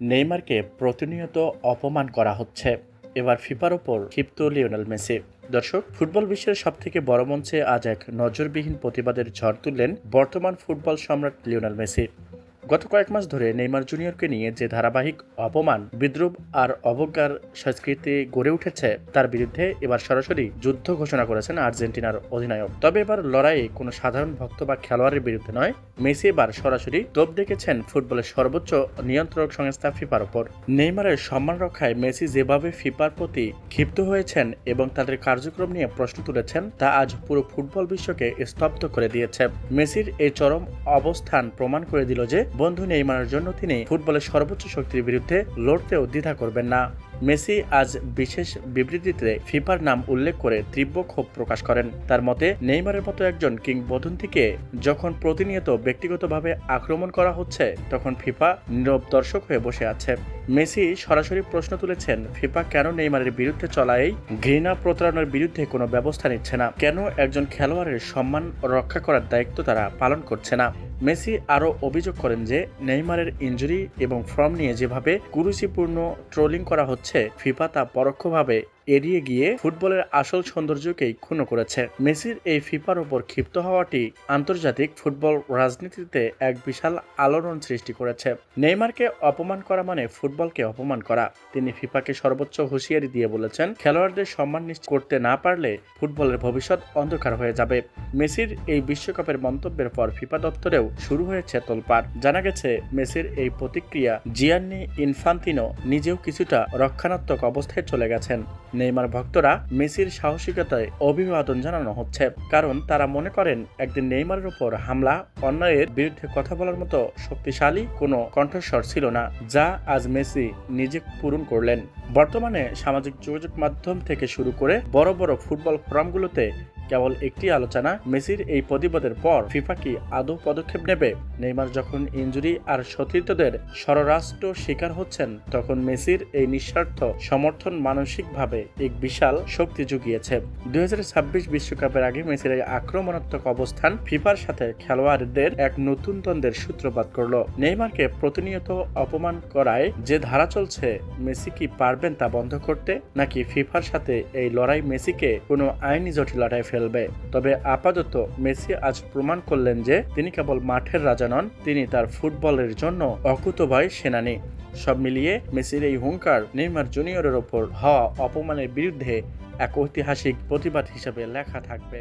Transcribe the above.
নেইমারকে প্রতিনিয়ত অপমান করা হচ্ছে। এবার ফিফার ওপর ক্ষিপ্ত লিওনেল মেসি। দর্শক, ফুটবল বিশ্বের সবথেকে বড় মঞ্চে আজ এক নজরবিহীন প্রতিবাদের ঝড় তুললেন বর্তমান ফুটবল সম্রাট লিওনেল মেসি। গত কয়েক মাস ধরে নেইমার জুনিয়রকে নিয়ে যে ধারাবাহিক অপমান, বিদ্রূপ আর অবজ্ঞার সংস্কৃতি গড়ে উঠেছে, তার বিরুদ্ধে এবার সরাসরি যুদ্ধ ঘোষণা করেছেন আর্জেন্টিনার অধিনায়ক। তবে এবার লড়াইয়ে কোনো সাধারণ ভক্ত বা খেলোয়াড়ের বিরুদ্ধে নয়, মেসি এবার সরাসরি তোপ দেখেছেন ফুটবলের সর্বোচ্চ নিয়ন্ত্রক সংস্থা ফিফার ওপর। নেইমারের সম্মান রক্ষায় মেসি যেভাবে ফিফার প্রতি ক্ষিপ্ত হয়েছেন এবং তাদের কার্যক্রম নিয়ে প্রশ্ন তুলেছেন, তা আজ পুরো ফুটবল বিশ্বকে স্তব্ধ করে দিয়েছে। মেসির এই চরম অবস্থান প্রমাণ করে দিল যে বন্ধু নেইমারের জন্য তিনি ফুটবলের সর্বোচ্চ শক্তির বিরুদ্ধে লড়তেও দ্বিধা করবেন না। মেসি আজ বিশেষ বিবৃতিতে ফিফার নাম উল্লেখ করে তীব্র ক্ষোভ প্রকাশ করেন। তার মতে, নেইমারের মতো একজন কিংবদন্তিকে যখন প্রতিনিয়ত ব্যক্তিগতভাবে আক্রমণ করা হচ্ছে, তখন ফিফা নীরব দর্শক হয়ে বসে আছে। মেসি সরাসরি প্রশ্ন তুলেছেন, ফিফা কেন নেইমারের বিরুদ্ধে চলা এই ঘৃণা প্রতারণার বিরুদ্ধে কোনো ব্যবস্থা নিচ্ছে না? কেন একজন খেলোয়াড়ের সম্মান রক্ষা করার দায়িত্ব তারা পালন করছে না? মেসি আরও অভিযোগ করেন যে নেইমারের ইনজুরি এবং ফর্ম নিয়ে যেভাবে কুরুচিপূর্ণ ট্রোলিং করা হচ্ছে, ফিফা তা পরোক্ষভাবে এড়িয়ে গিয়ে ফুটবলের আসল সৌন্দর্যকেই ক্ষুণ্ণ করেছে। মেসির এই ফিফার ওপর ক্ষিপ্ত হওয়াটি আন্তর্জাতিক ফুটবল রাজনীতিতে এক বিশাল আলোড়ন সৃষ্টি করেছে। নেইমারকে অপমান করা মানে ফুটবলকে অপমান করা। তিনি ফিফাকে সর্বোচ্চ হুঁশিয়ারি দিয়ে বলেছেন, খেলোয়াড়দের সম্মান নিশ্চিত করতে না পারলে ফুটবলের ভবিষ্যৎ অন্ধকার হয়ে যাবে। মেসির এই বিশ্বকাপের মন্তব্যের পর ফিফা দপ্তরেও শুরু হয়েছে তোলপাড়। জানা গেছে, মেসির এই প্রতিক্রিয়া জিয়ান্নি ইনফান্তিনো নিজেও কিছুটা রক্ষণাত্মক অবস্থায় চলে গেছেন। নেইমার ভক্তরা মেসির সাহসিকতায় অভিবাদন জানানো হচ্ছে, কারণ তারা মনে করেন একদিন নেইমারের উপর হামলা, অন্যায়ের বিরুদ্ধে কথা বলার মতো শক্তিশালী কোনো কণ্ঠস্বর ছিল না, যা আজ মেসি নিজে পূরণ করলেন। বর্তমানে সামাজিক যোগাযোগ মাধ্যম থেকে শুরু করে বড় বড় ফুটবল ফোরামগুলোতে কেবল একটি আলোচনা, মেসির এই প্রতিবাদের পর ফিফা কি আদৌ পদক্ষেপ নেবে? নেইমার যখন ইনজুরি আর সতীর্থদের ষড়রাষ্ট্র শিকার হচ্ছেন, তখন মেসির এই নিঃস্বার্থ সমর্থন মানসিকভাবে এক বিশাল শক্তি জুগিয়েছে। 2026 বিশ্বকাপের আগে মেসির এই আক্রমণাত্মক অবস্থান ফিফার সাথে খেলোয়াড়দের এক নতুন দ্বন্দ্বের সূত্রপাত করলো। নেইমারকে প্রতিনিয়ত অপমান করায় যে ধারা চলছে, মেসি কি পারবেন তা বন্ধ করতে, নাকি ফিফার সাথে এই লড়াই মেসিকে কোনো আইনি জটিলতায় ফেলবে? তবে আপাতত মেসি আজ প্রমাণ করলেন যে তিনি কেবল মাঠের রাজা নন, তিনি তার ফুটবলের জন্য অকুতোভয় সেনানী। সব মিলিয়ে মেসির এই হুঙ্কার নেইমার জুনিয়রের ওপর হওয়া অপমানের বিরুদ্ধে এক ঐতিহাসিক প্রতিবাদ হিসেবে লেখা থাকবে।